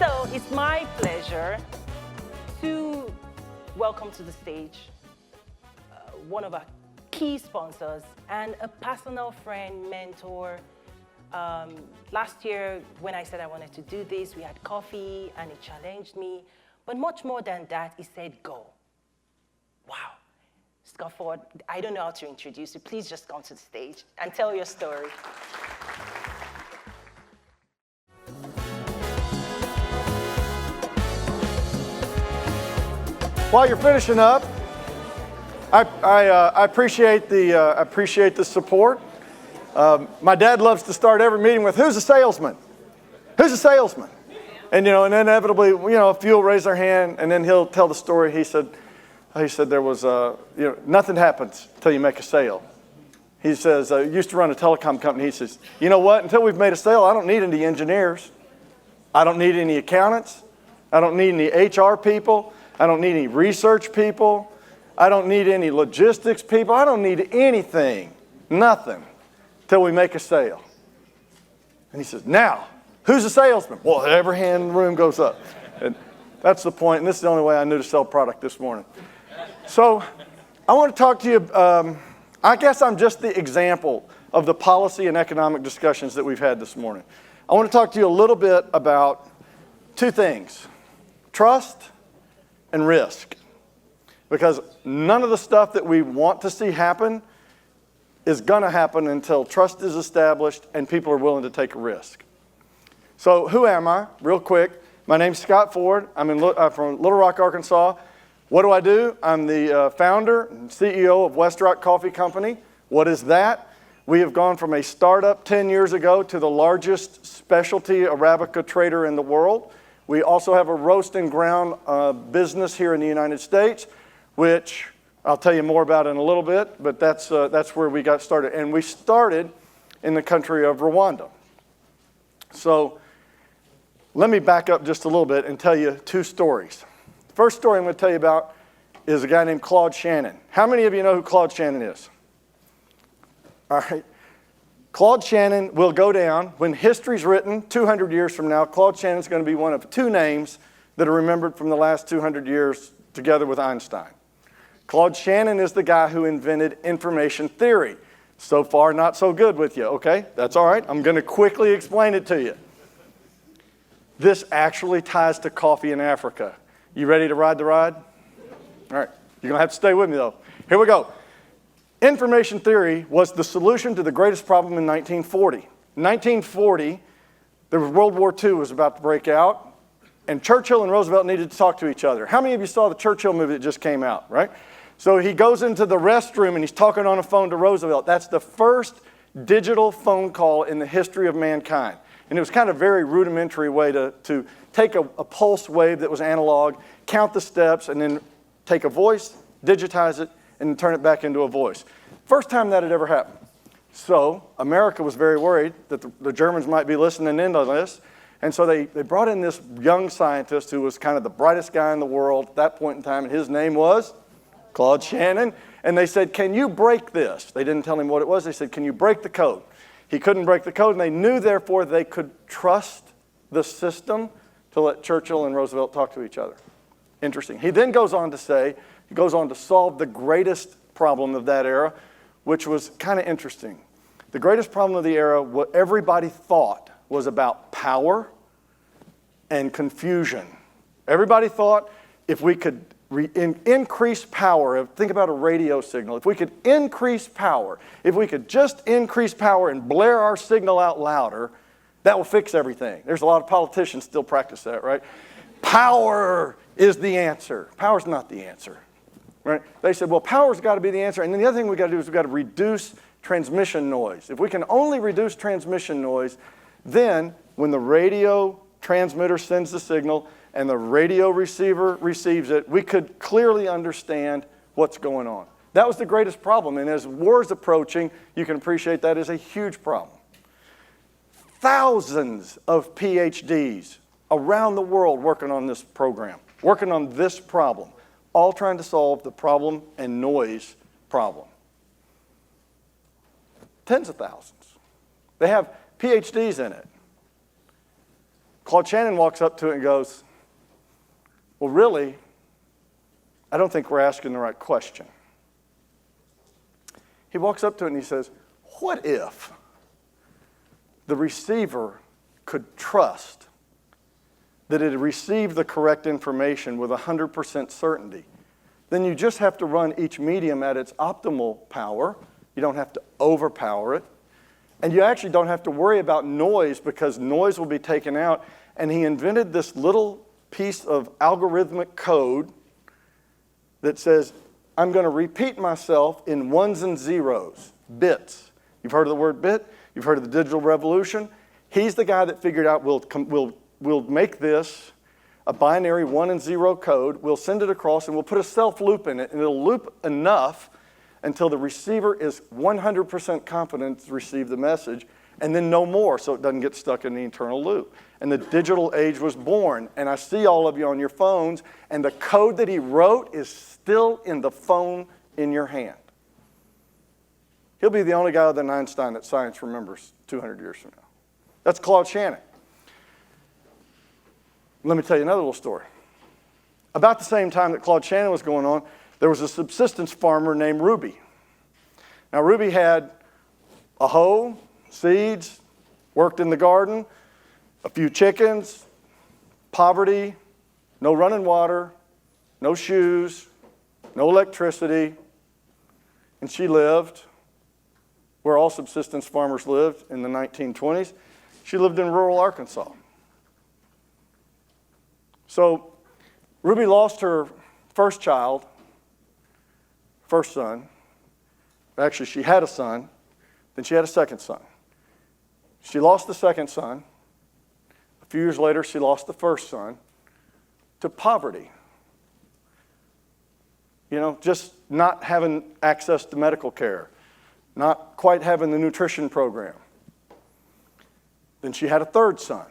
So it's my pleasure to welcome to the stage one of our key sponsors and a personal friend, mentor. Last year, when I said I wanted to do this, we had coffee and he challenged me. But much more than that, he said, go. Wow. Scott Ford, I don't know how to introduce you. Please just come to the stage and tell your story. While you're finishing up, I appreciate the support. My dad loves to start every meeting with, "Who's a salesman? Who's a salesman?" And and inevitably, a few will raise their hand, and then he'll tell the story. He said there was nothing happens until you make a sale. He says, used to run a telecom company. He says, you know what? Until we've made a sale, I don't need any engineers. I don't need any accountants. I don't need any HR people. I don't need any research people. I don't need any logistics people. I don't need anything, nothing, till we make a sale. And he says, now, who's a salesman? Well, every hand in the room goes up. And that's the point, and this is the only way I knew to sell product this morning. So I want to talk to you, I guess I'm just the example of the policy and economic discussions that we've had this morning. I want to talk to you a little bit about two things, trust and risk. Because none of the stuff that we want to see happen is going to happen until trust is established and people are willing to take a risk. So who am I? Real quick. My name's Scott Ford. I'm from Little Rock, Arkansas. What do? I'm the founder and CEO of Westrock Coffee Company. What is that? We have gone from a startup 10 years ago to the largest specialty Arabica trader in the world. We also have a roast and ground business here in the United States, which I'll tell you more about in a little bit, but that's where we got started. And we started in the country of Rwanda. So let me back up just a little bit and tell you two stories. The first story I'm going to tell you about is a guy named Claude Shannon. How many of you know who Claude Shannon is? All right. Claude Shannon will go down, when history's written 200 years from now, Claude Shannon's going to be one of two names that are remembered from the last 200 years together with Einstein. Claude Shannon is the guy who invented information theory. So far, not so good with you, okay? That's all right. I'm going to quickly explain it to you. This actually ties to coffee in Africa. You ready to ride the ride? All right. You're going to have to stay with me, though. Here we go. Information theory was the solution to the greatest problem in 1940. In 1940, there was World War II was about to break out, and Churchill and Roosevelt needed to talk to each other. How many of you saw the Churchill movie that just came out, right? So he goes into the restroom and he's talking on a phone to Roosevelt. That's the first digital phone call in the history of mankind. And it was kind of a very rudimentary way to take a pulse wave that was analog, count the steps, and then take a voice, digitize it, and turn it back into a voice. First time that had ever happened. So America was very worried that the Germans might be listening in on this. And so they brought in this young scientist who was kind of the brightest guy in the world at that point in time, and his name was Claude Shannon. And they said, can you break this? They didn't tell him what it was. They said, can you break the code? He couldn't break the code, and they knew, therefore, they could trust the system to let Churchill and Roosevelt talk to each other. Interesting. He then goes on to say, he goes on to solve the greatest problem of that era, which was kind of interesting. The greatest problem of the era, what everybody thought was about power and confusion. Everybody thought if we could increase power, think about a radio signal, if we could increase power, if we could just increase power and blare our signal out louder, that will fix everything. There's a lot of politicians still practice that, right? Power is the answer. Power's not the answer. Right? They said, well, power's got to be the answer. And then the other thing we've got to do is we've got to reduce transmission noise. If we can only reduce transmission noise, then when the radio transmitter sends the signal and the radio receiver receives it, we could clearly understand what's going on. That was the greatest problem. And as war's approaching, you can appreciate that is a huge problem. Thousands of PhDs around the world working on this program, working on this problem, all trying to solve the problem and noise problem. Tens of thousands. They have PhDs in it. Claude Shannon walks up to it and goes, well, really, I don't think we're asking the right question. He walks up to it and he says, what if the receiver could trust that it had received the correct information with 100% certainty? Then you just have to run each medium at its optimal power. You don't have to overpower it. And you actually don't have to worry about noise because noise will be taken out. And he invented this little piece of algorithmic code that says, I'm going to repeat myself in ones and zeros, bits. You've heard of the word bit? You've heard of the digital revolution? He's the guy that figured out we'll make this a binary 1 and 0 code. We'll send it across and we'll put a self loop in it, and it'll loop enough until the receiver is 100% confident to receive the message, and then no more, so it doesn't get stuck in the internal loop. And the digital age was born, and I see all of you on your phones, and the code that he wrote is still in the phone in your hand. He'll be the only guy other than Einstein that science remembers 200 years from now. That's Claude Shannon. Let me tell you another little story. About the same time that Claude Shannon was going on, there was a subsistence farmer named Ruby. Now, Ruby had a hoe, seeds, worked in the garden, a few chickens, poverty, no running water, no shoes, no electricity, and she lived where all subsistence farmers lived in the 1920s. She lived in rural Arkansas. So Ruby lost her first child, first son. Actually, she had a son, then she had a second son. She lost the second son. A few years later, she lost the first son to poverty. You know, just not having access to medical care, not quite having the nutrition program. Then she had a third son.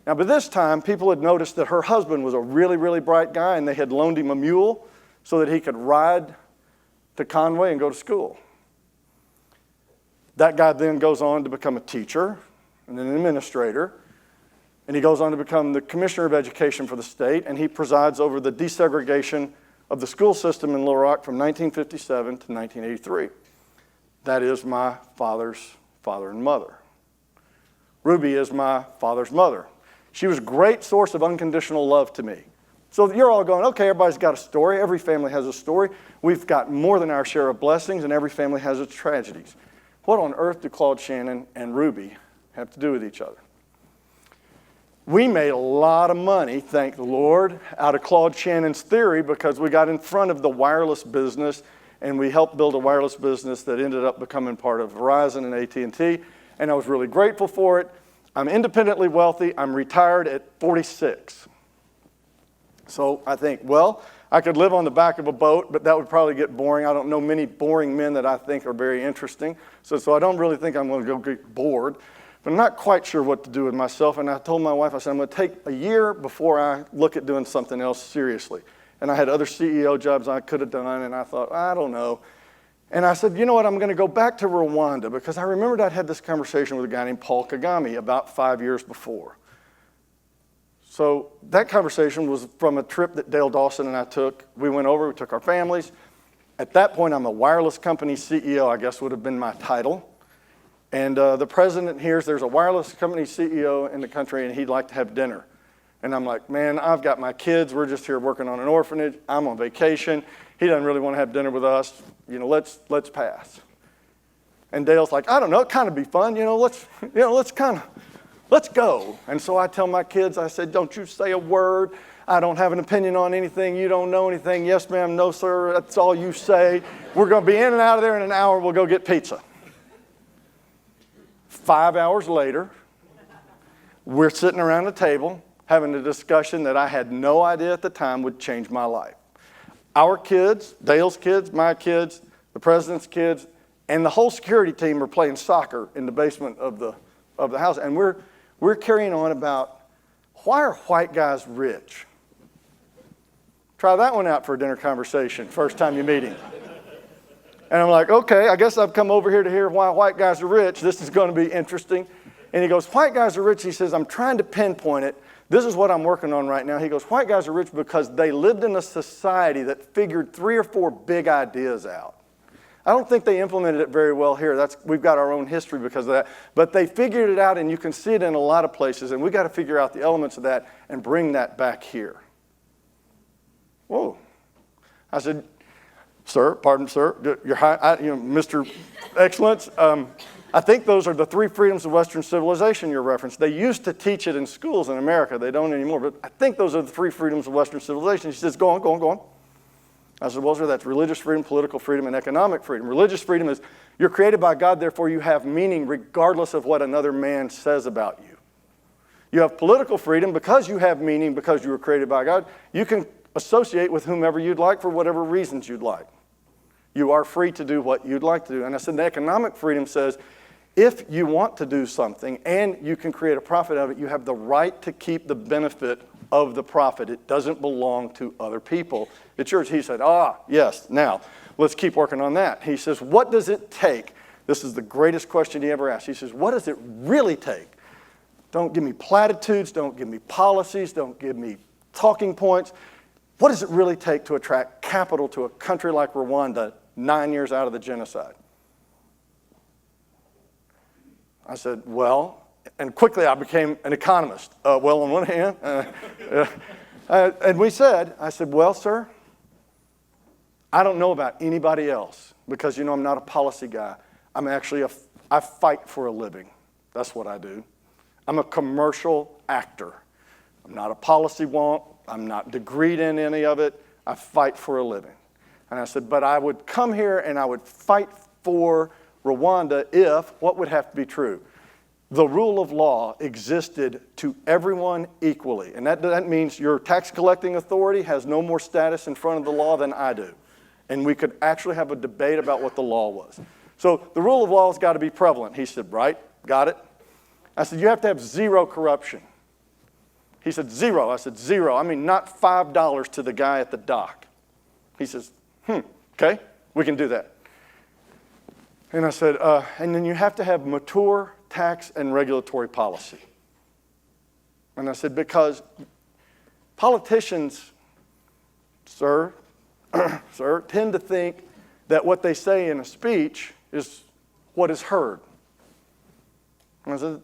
Now, by this time, people had noticed that her husband was a really, really bright guy, and they had loaned him a mule so that he could ride to Conway and go to school. That guy then goes on to become a teacher and then an administrator, and he goes on to become the commissioner of education for the state, and he presides over the desegregation of the school system in Little Rock from 1957 to 1983. That is my father's father and mother. Ruby is my father's mother. She was a great source of unconditional love to me. So you're all going, okay, everybody's got a story. Every family has a story. We've got more than our share of blessings, and every family has its tragedies. What on earth do Claude Shannon and Ruby have to do with each other? We made a lot of money, thank the Lord, out of Claude Shannon's theory because we got in front of the wireless business, and we helped build a wireless business that ended up becoming part of Verizon and AT&T, and I was really grateful for it. I'm independently wealthy. I'm retired at 46. So I think, well, I could live on the back of a boat, but that would probably get boring. I don't know many boring men that I think are very interesting. So I don't really think I'm going to go get bored. But I'm not quite sure what to do with myself. And I told my wife, I said, I'm going to take a year before I look at doing something else seriously. And I had other CEO jobs I could have done, and I thought, I don't know. And I said, you know what, I'm going to go back to Rwanda because I remembered I'd had this conversation with a guy named Paul Kagame about 5 years before. So that conversation was from a trip that Dale Dawson and I took. We went over, we took our families. At that point, I'm a wireless company CEO, I guess would have been my title. And the president hears there's a wireless company CEO in the country and he'd like to have dinner. And I'm like, man, I've got my kids. We're just here working on an orphanage. I'm on vacation. He doesn't really want to have dinner with us. You know, let's pass. And Dale's like, I don't know, it'd kind of be fun. Let's go. And so I tell my kids, I said, don't you say a word. I don't have an opinion on anything. You don't know anything. Yes, ma'am. No, sir. That's all you say. We're going to be in and out of there in an hour. We'll go get pizza. 5 hours later, we're sitting around the table having a discussion that I had no idea at the time would change my life. Our kids, Dale's kids, my kids, the president's kids, and the whole security team are playing soccer in the basement of the house. And we're carrying on about, why are white guys rich? Try that one out for a dinner conversation, first time you meet him. And I'm like, okay, I guess I've come over here to hear why white guys are rich. This is going to be interesting. And he goes, white guys are rich. He says, I'm trying to pinpoint it. This is what I'm working on right now. He goes, white guys are rich because they lived in a society that figured 3 or 4 big ideas out. I don't think they implemented it very well here. We've got our own history because of that. But they figured it out, and you can see it in a lot of places. And we've got to figure out the elements of that and bring that back here. Whoa. I said, sir, pardon, sir, Mr. Excellence, I think those are the 3 freedoms of Western civilization you're referenced. They used to teach it in schools in America. They don't anymore. But I think those are the 3 freedoms of Western civilization. He says, go on, go on, go on. I said, well, sir, that's religious freedom, political freedom, and economic freedom. Religious freedom is you're created by God, therefore you have meaning regardless of what another man says about you. You have political freedom because you have meaning because you were created by God. You can associate with whomever you'd like for whatever reasons you'd like. You are free to do what you'd like to do. And I said the economic freedom says if you want to do something and you can create a profit out of it, you have the right to keep the benefit of the profit. It doesn't belong to other people. It's yours. He said, yes, now let's keep working on that. He says, what does it take? This is the greatest question he ever asked. He says, what does it really take? Don't give me platitudes. Don't give me policies. Don't give me talking points. What does it really take to attract capital to a country like Rwanda 9 years out of the genocide? I said, well, and quickly I became an economist. Well, on one hand, and I said, well, sir, I don't know about anybody else because, I'm not a policy guy. I'm actually I fight for a living. That's what I do. I'm a commercial actor. I'm not a policy wonk. I'm not degreed in any of it. I fight for a living. And I said, but I would come here and I would fight for Rwanda if what would have to be true? The rule of law existed to everyone equally. And that means your tax collecting authority has no more status in front of the law than I do. And we could actually have a debate about what the law was. So the rule of law has got to be prevalent. He said, right, got it. I said, you have to have 0 corruption. He said, 0. I said, 0. I mean, not $5 to the guy at the dock. He says, okay, we can do that. And I said, and then you have to have mature tax and regulatory policy. And I said, because politicians, sir, tend to think that what they say in a speech is what is heard. And I said,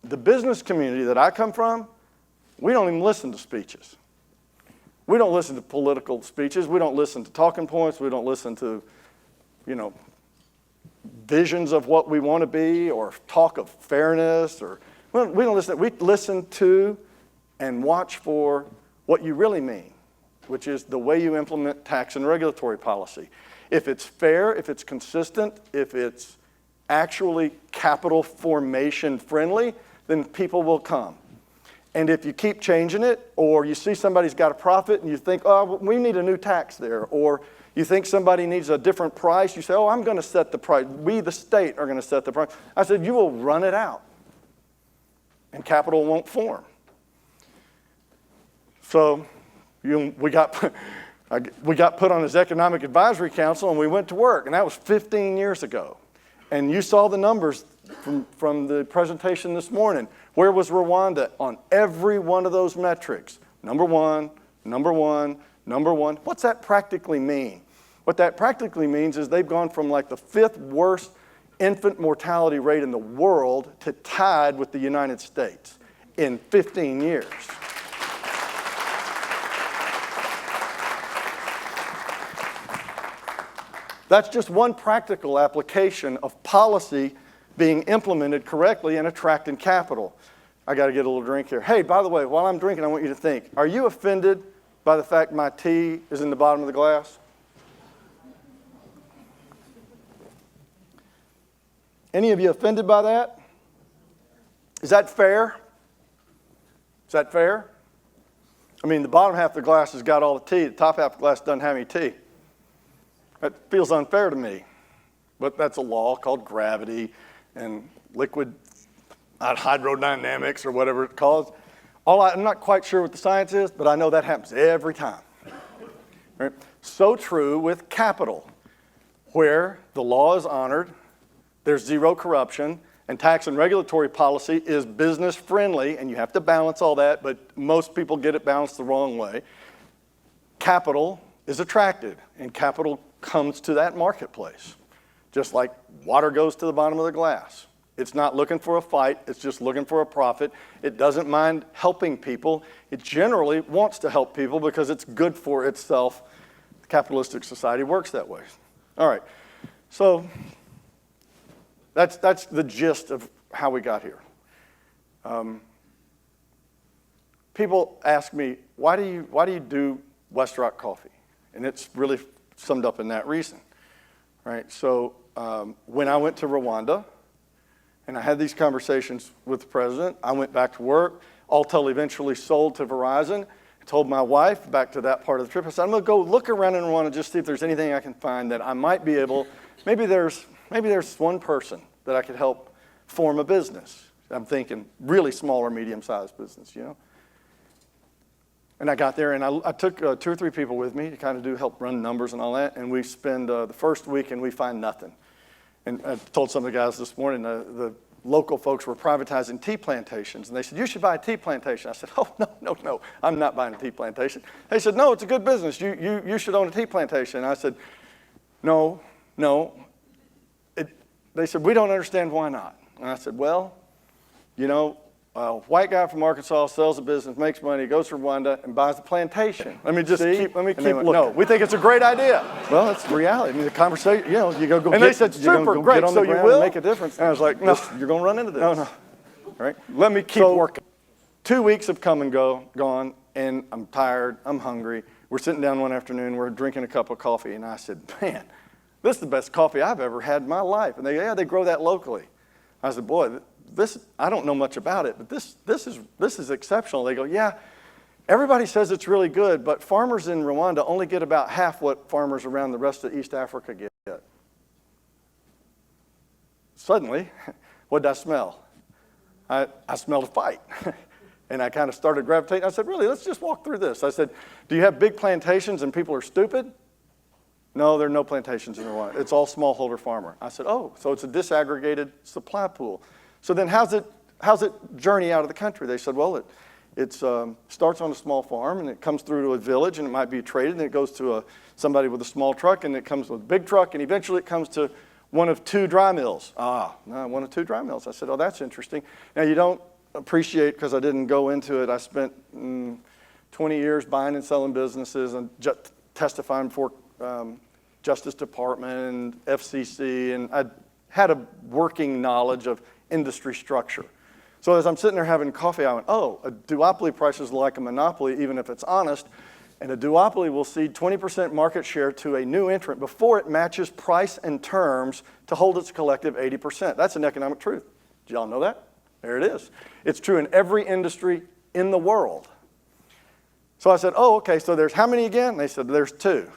the business community that I come from, we don't even listen to speeches. We don't listen to political speeches. We don't listen to talking points. We don't listen to, visions of what we want to be or talk of fairness. We don't listen. We listen to and watch for what you really mean, which is the way you implement tax and regulatory policy. If it's fair, if it's consistent, if it's actually capital formation friendly, then people will come. And if you keep changing it, or you see somebody's got a profit and you think, oh, we need a new tax there, or you think somebody needs a different price, you say, oh, I'm going to set the price. We, the state, are going to set the price. I said, you will run it out, and capital won't form. So we got put on his economic advisory council, and we went to work, and that was 15 years ago. And you saw the numbers from the presentation this morning. Where was Rwanda on every one of those metrics? Number one, number one, number one. What's that practically mean? What that practically means is they've gone from like the 5th worst infant mortality rate in the world to tied with the United States in 15 years. That's just one practical application of policy being implemented correctly and attracting capital. I got to get a little drink here. Hey, by the way, while I'm drinking, I want you to think, are you offended by the fact my tea is in the bottom of the glass? Any of you offended by that? Is that fair? Is that fair? I mean, the bottom half of the glass has got all the tea. The top half of the glass doesn't have any tea. That feels unfair to me. But that's a law called gravity and liquid hydrodynamics or whatever it's called. I'm not quite sure what the science is, but I know that happens every time. Right? So true with capital, where the law is honored, there's 0 corruption, And tax and regulatory policy is business friendly, and you have to balance all that, but most people get it balanced the wrong way. Capital is attracted, and capital comes to that marketplace, just like water goes to the bottom of the glass. It's not looking for a fight, it's just looking for a profit. It doesn't mind helping people. It generally wants to help people because it's good for itself. The capitalistic society works that way. All right, so that's the gist of how we got here. People ask me, why do you do Westrock Coffee? And it's really summed up in that reason, right? So when I went to Rwanda and I had these conversations with the president, I went back to work. Alltel eventually sold to Verizon. I told my wife back to that part of the trip, I said, I'm going to go look around in Rwanda just see if there's anything I can find that I might be able, maybe there's one person that I could help form a business. I'm thinking really small or medium-sized business, you know. And I got there, and I took 2 or 3 people with me to kind of help run numbers and all that, and we spend the first week, and we find nothing. And I told some of the guys this morning, the local folks were privatizing tea plantations, and they said, you should buy a tea plantation. I said, oh, no, I'm not buying a tea plantation. They said, no, it's a good business. You should own a tea plantation. And I said, no. They said, we don't understand why not. And I said, well, you know, a white guy from Arkansas sells a business, makes money, goes to Rwanda, and buys the plantation. Let me keep looking. No, we think it's a great idea. Well, it's the reality. I mean, the conversation, you know, you go and they said, super, great, get on the so you ground will? and make a difference. And I was like, no, You're going to run into this. no. Right? Let me keep working. 2 weeks have come and gone, and I'm tired, I'm hungry. We're sitting down one afternoon, we're drinking a cup of coffee, and I said, man, this is the best coffee I've ever had in my life. And they grow that locally. I said, boy, I don't know much about it, but this is exceptional. They go, yeah, everybody says it's really good, but farmers in Rwanda only get about half what farmers around the rest of East Africa get. Suddenly, what did I smell? I smelled a fight. And I kind of started gravitating. I said, really, let's just walk through this. I said, do you have big plantations and people are stupid? No, there are no plantations in Rwanda. It's all smallholder farmer. I said, oh, so it's a disaggregated supply pool. So then how's it journey out of the country? They said, well, it starts on a small farm, and it comes through to a village, and it might be traded, and it goes to somebody with a small truck, and it comes with a big truck, and eventually it comes to one of 2 dry mills. One of 2 dry mills. I said, oh, that's interesting. Now, you don't appreciate, because I didn't go into it, I spent 20 years buying and selling businesses and testifying before Justice Department and FCC, and I had a working knowledge of industry structure. So as I'm sitting there having coffee, I went, oh, a duopoly price is like a monopoly, even if it's honest, and a duopoly will cede 20% market share to a new entrant before it matches price and terms to hold its collective 80%. That's an economic truth. Did y'all know that? There it is. It's true in every industry in the world. So I said, oh, okay, so there's how many again? And they said, there's 2.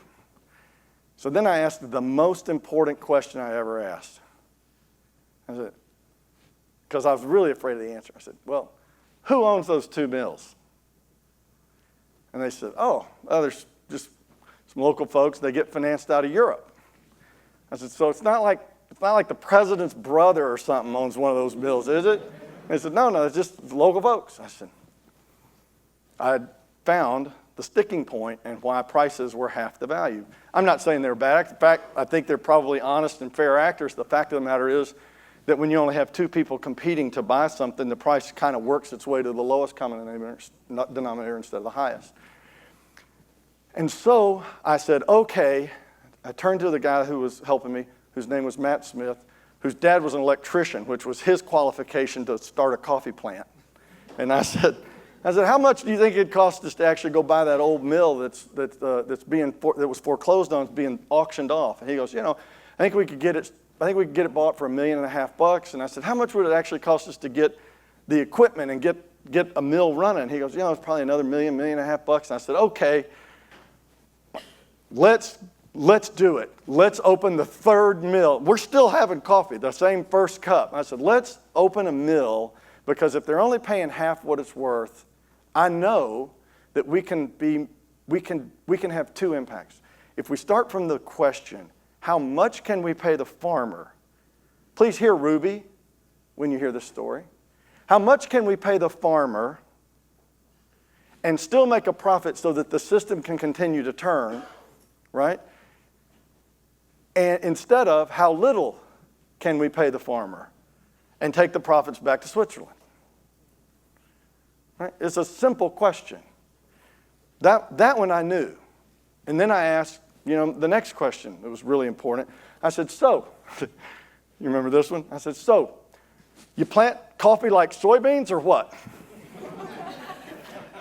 So then I asked the most important question I ever asked. I said, because I was really afraid of the answer. I said, well, who owns those 2 mills? And they said, oh, there's just some local folks. They get financed out of Europe. I said, so it's not like the president's brother or something owns one of those mills, is it? They said, no, it's just local folks. I said, I found the sticking point and why prices were half the value. I'm not saying they're bad. In fact, I think they're probably honest and fair actors. The fact of the matter is that when you only have 2 people competing to buy something, the price kind of works its way to the lowest common denominator instead of the highest. And so I said, okay. I turned to the guy who was helping me, whose name was Matt Smith, whose dad was an electrician, which was his qualification to start a coffee plant. And I said, how much do you think it cost us to actually go buy that old mill that was foreclosed on, being auctioned off? And he goes, I think we could get it bought for $1.5 million. And I said, how much would it actually cost us to get the equipment and get a mill running? He goes, it's probably another $1.5 million. And I said, okay, let's do it. Let's open the 3rd mill. We're still having coffee, the same first cup. I said, let's open a mill, because if they're only paying half what it's worth, I know that we can have 2 impacts. If we start from the question, how much can we pay the farmer? Please hear Ruby. when you hear this story? How much can we pay the farmer and still make a profit so that the system can continue to turn, right? And instead of how little can we pay the farmer and take the profits back to Switzerland? Right? It's a simple question. That one I knew. And then I asked, the next question that was really important. I said, so, you remember this one? I said, so, you plant coffee like soybeans or what?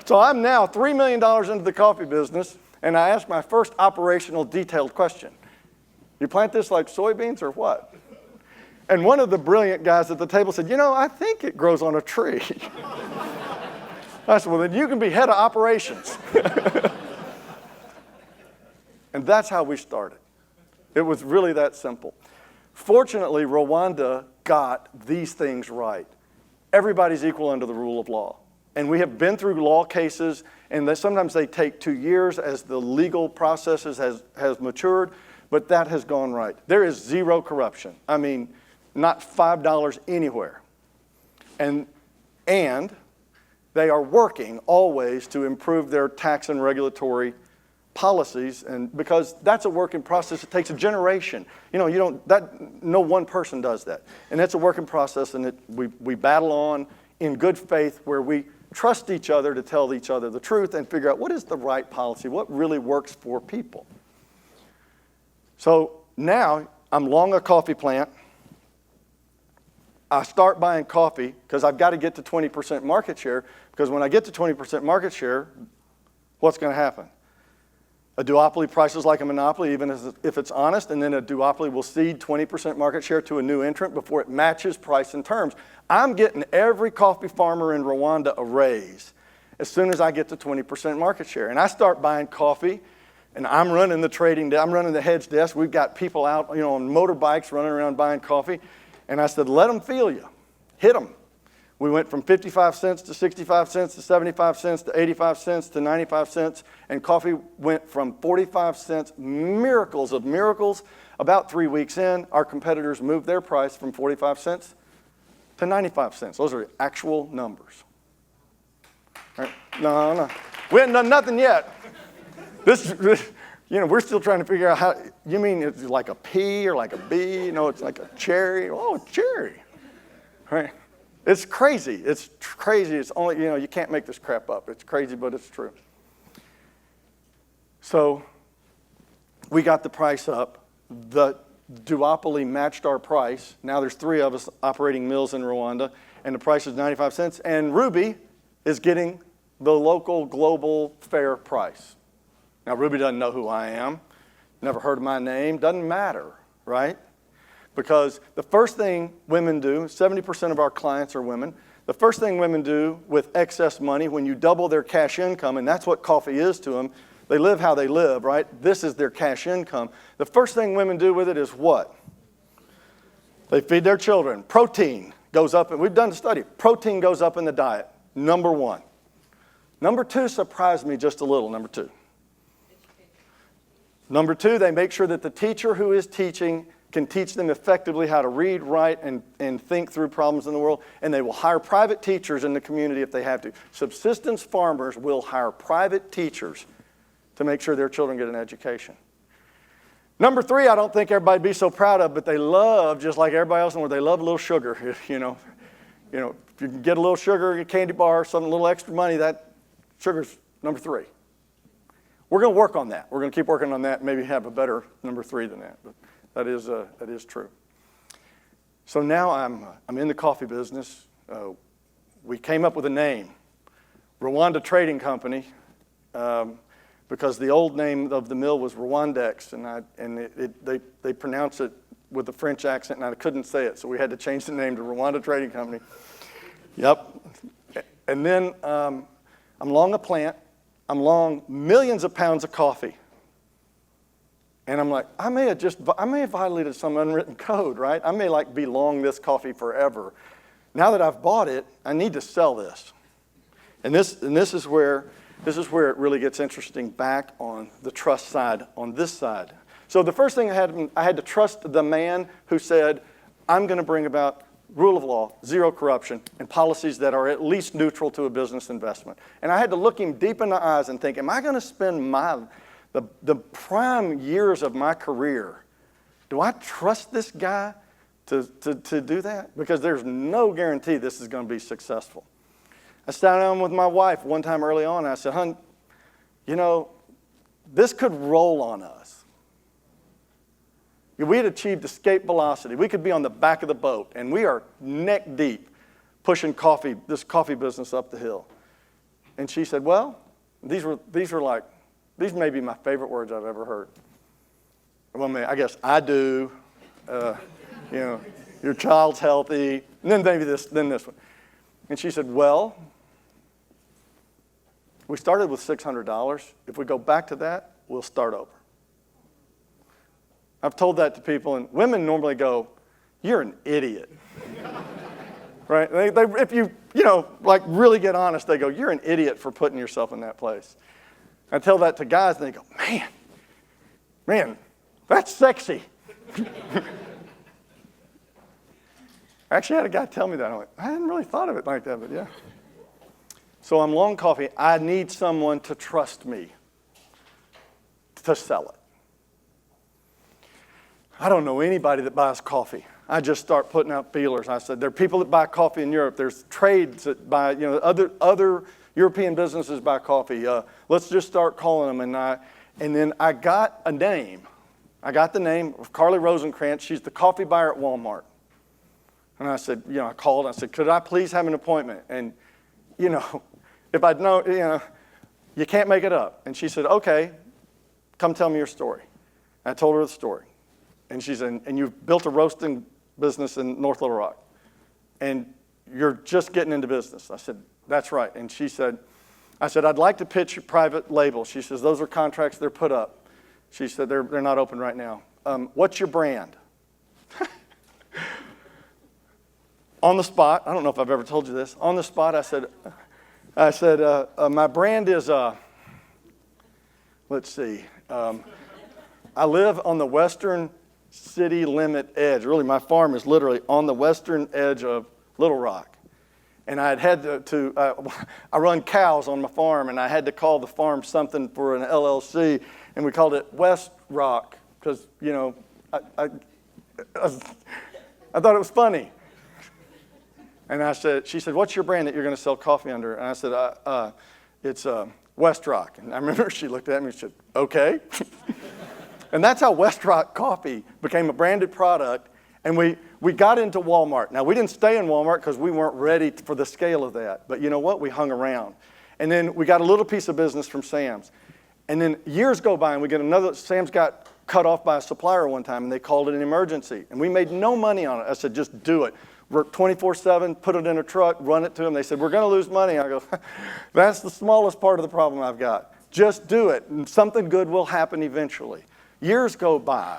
So I'm now $3 million into the coffee business, and I asked my first operational detailed question. You plant this like soybeans or what? And one of the brilliant guys at the table said, I think it grows on a tree. I said, well, then you can be head of operations. And that's how we started. It was really that simple. Fortunately, Rwanda got these things right. Everybody's equal under the rule of law. And we have been through law cases, and sometimes they take 2 years as the legal processes has matured, but that has gone right. There is zero corruption. I mean, not $5 anywhere. And they are working always to improve their tax and regulatory policies, and because that's a work in process. It takes a generation. No one person does that. And it's a work in process, and we battle on in good faith where we trust each other to tell each other the truth and figure out what is the right policy, what really works for people. So now I'm long a coffee plant. I start buying coffee because I've got to get to 20% market share, because when I get to 20% market share, what's going to happen? A duopoly prices like a monopoly, even if it's honest, and then a duopoly will cede 20% market share to a new entrant before it matches price and terms. I'm getting every coffee farmer in Rwanda a raise as soon as I get to 20% market share. And I start buying coffee, and I'm running the I'm running the hedge desk. We've got people out, on motorbikes running around buying coffee. And I said, let them feel you. Hit them. We went from 55 cents to 65 cents to 75 cents to 85 cents to 95 cents. And coffee went from 45 cents, miracles of miracles. About 3 weeks in, our competitors moved their price from 45 cents to 95 cents. Those are actual numbers. Right? No. We haven't done nothing yet. We're still trying to figure out how. You mean it's like a P or like a B? It's like a cherry. Oh, cherry. Right? It's crazy. It's crazy. It's only, you can't make this crap up. It's crazy, but it's true. So we got the price up. The duopoly matched our price. Now there's 3 of us operating mills in Rwanda, and the price is 95 cents. And Ruby is getting the local global fair price. Now, Ruby doesn't know who I am, never heard of my name, doesn't matter, right? Because the first thing women do, 70% of our clients are women, the first thing women do with excess money, when you double their cash income, and that's what coffee is to them, they live how they live, right? This is their cash income. The first thing women do with it is what? They feed their children. Protein goes up, and we've done the study. Protein goes up in the diet, number 1. Number 2 surprised me just a little, number 2. Number 2, they make sure that the teacher who is teaching can teach them effectively how to read, write, and think through problems in the world. And they will hire private teachers in the community if they have to. Subsistence farmers will hire private teachers to make sure their children get an education. Number 3, I don't think everybody would be so proud of, but they love, just like everybody else in the world, they love a little sugar. If you can get a little sugar, a candy bar, something, a little extra money, that sugar's number 3. We're going to work on that. We're going to keep working on that, maybe have a better number 3 than that. But that is true. So now I'm in the coffee business. We came up with a name, Rwanda Trading Company, because the old name of the mill was Rwandex, and they pronounce it with a French accent, and I couldn't say it, so we had to change the name to Rwanda Trading Company. Yep. And then I'm long a plant. I'm long millions of pounds of coffee. And I'm like, I may have violated some unwritten code, right? I may be long this coffee forever. Now that I've bought it, I need to sell this. And this is where it really gets interesting back on the trust side, on this side. So the first thing I had to trust the man who said, I'm going to bring about rule of law, zero corruption, and policies that are at least neutral to a business investment. And I had to look him deep in the eyes and think, am I going to spend the prime years of my career, do I trust this guy to do that? Because there's no guarantee this is going to be successful. I sat down with my wife one time early on, and I said, hon, you know, this could roll on us. If we had achieved escape velocity, we could be on the back of the boat, and we are neck deep pushing this coffee business up the hill. And she said, well, these may be my favorite words I've ever heard. Well, I guess I do, you know, your child's healthy, and then maybe this one. And she said, well, we started with $600. If we go back to that, we'll start over. I've told that to people, and women normally go, you're an idiot. Right? If you really get honest, they go, you're an idiot for putting yourself in that place. I tell that to guys, and they go, man, that's sexy. I actually had a guy tell me that. I went, I hadn't really thought of it like that, but yeah. So I'm Long Coffee. I need someone to trust me to sell it. I don't know anybody that buys coffee. I just start putting out feelers. I said, there are people that buy coffee in Europe. There's trades that buy, other European businesses buy coffee. Let's just start calling them. And then I got a name. I got the name of Carly Rosenkrantz. She's the coffee buyer at Walmart. And I said, I called. I said, could I please have an appointment? And, if I'd known, you can't make it up. And she said, okay, come tell me your story. And I told her the story. And she said, and you've built a roasting business in North Little Rock. And you're just getting into business. I said, that's right. And I said, I'd like to pitch your private label. She says, those are contracts, they're put up. She said, they're not open right now. What's your brand? On the spot, I don't know if I've ever told you this. On the spot, I said, my brand is, let's see. I live on the western city limit edge. Really, my farm is literally on the western edge of Little Rock. And I had I run cows on my farm, and I had to call the farm something for an LLC, and we called it Westrock because, I thought it was funny. And she said, what's your brand that you're going to sell coffee under? And I said, it's Westrock. And I remember she looked at me and said, okay. And that's how Westrock Coffee became a branded product. And we got into Walmart. Now, we didn't stay in Walmart because we weren't ready for the scale of that. But you know what? We hung around. And then we got a little piece of business from Sam's. And then years go by, and we get another. Sam's got cut off by a supplier one time, and they called it an emergency. And we made no money on it. I said, just do it. Work 24/7, put it in a truck, run it to them. They said, we're going to lose money. I go, that's the smallest part of the problem I've got. Just do it, and something good will happen eventually. Years go by.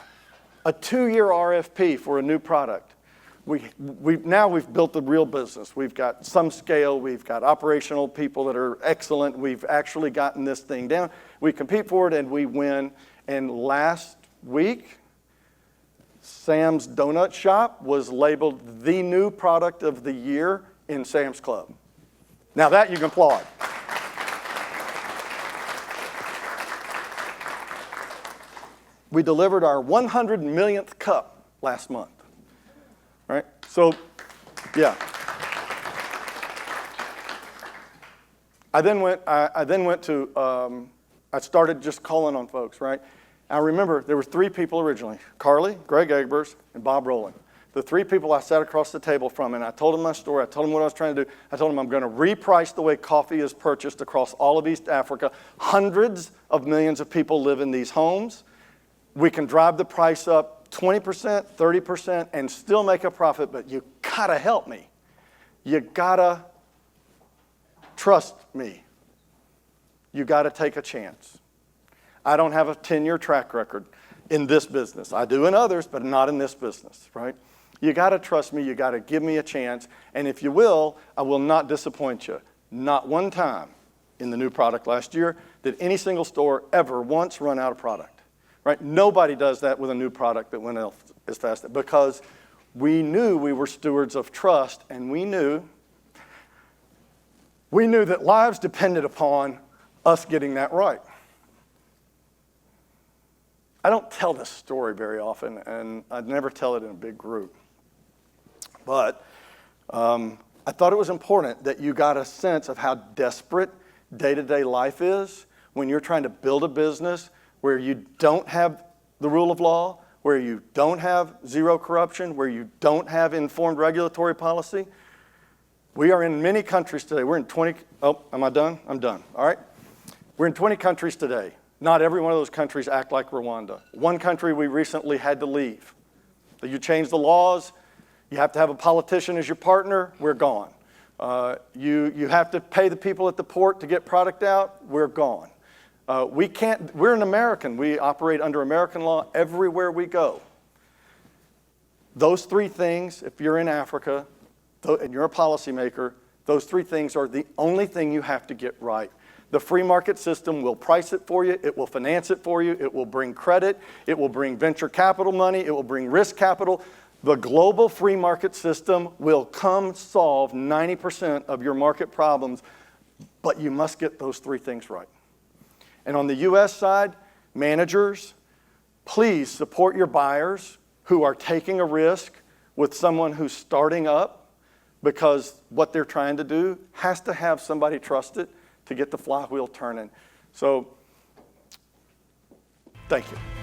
A 2-year RFP for a new product. Now we've built a real business. We've got some scale. We've got operational people that are excellent. We've actually gotten this thing down. We compete for it, and we win. And last week, Sam's Donut Shop was labeled the new product of the year in Sam's Club. Now that you can applaud. We delivered our 100 millionth cup last month, right? So, yeah. I started just calling on folks, right? I remember there were 3 people originally, Carly, Greg Egbers, and Bob Rowland. The 3 people I sat across the table from, and I told them my story. I told them what I was trying to do. I told them I'm going to reprice the way coffee is purchased across all of East Africa. Hundreds of millions of people live in these homes. We can drive the price up 20%, 30%, and still make a profit, but you gotta help me. You gotta trust me. You gotta take a chance. I don't have a 10-year track record in this business. I do in others, but not in this business, right? You gotta trust me, you gotta give me a chance, and if you will, I will not disappoint you. Not one time in the new product last year did any single store ever once run out of product. Right? Nobody does that with a new product that went out as fast because we knew we were stewards of trust, and we knew that lives depended upon us getting that right. I don't tell this story very often, and I'd never tell it in a big group. But I thought it was important that you got a sense of how desperate day-to-day life is when you're trying to build a business where you don't have the rule of law, where you don't have zero corruption, where you don't have informed regulatory policy. We are in many countries today. We're in 20, oh, am I done? I'm done, all right? We're in 20 countries today. Not every one of those countries act like Rwanda. One country we recently had to leave. You change the laws, you have to have a politician as your partner, we're gone. You have to pay the people at the port to get product out, we're gone. We're an American. We operate under American law everywhere we go. Those three things, if you're in Africa and you're a policymaker, those three things are the only thing you have to get right. The free market system will price it for you, it will finance it for you, it will bring credit, it will bring venture capital money, it will bring risk capital. The global free market system will come solve 90% of your market problems, but you must get those three things right. And on the US side, managers, please support your buyers who are taking a risk with someone who's starting up, because what they're trying to do has to have somebody trusted to get the flywheel turning. So, thank you.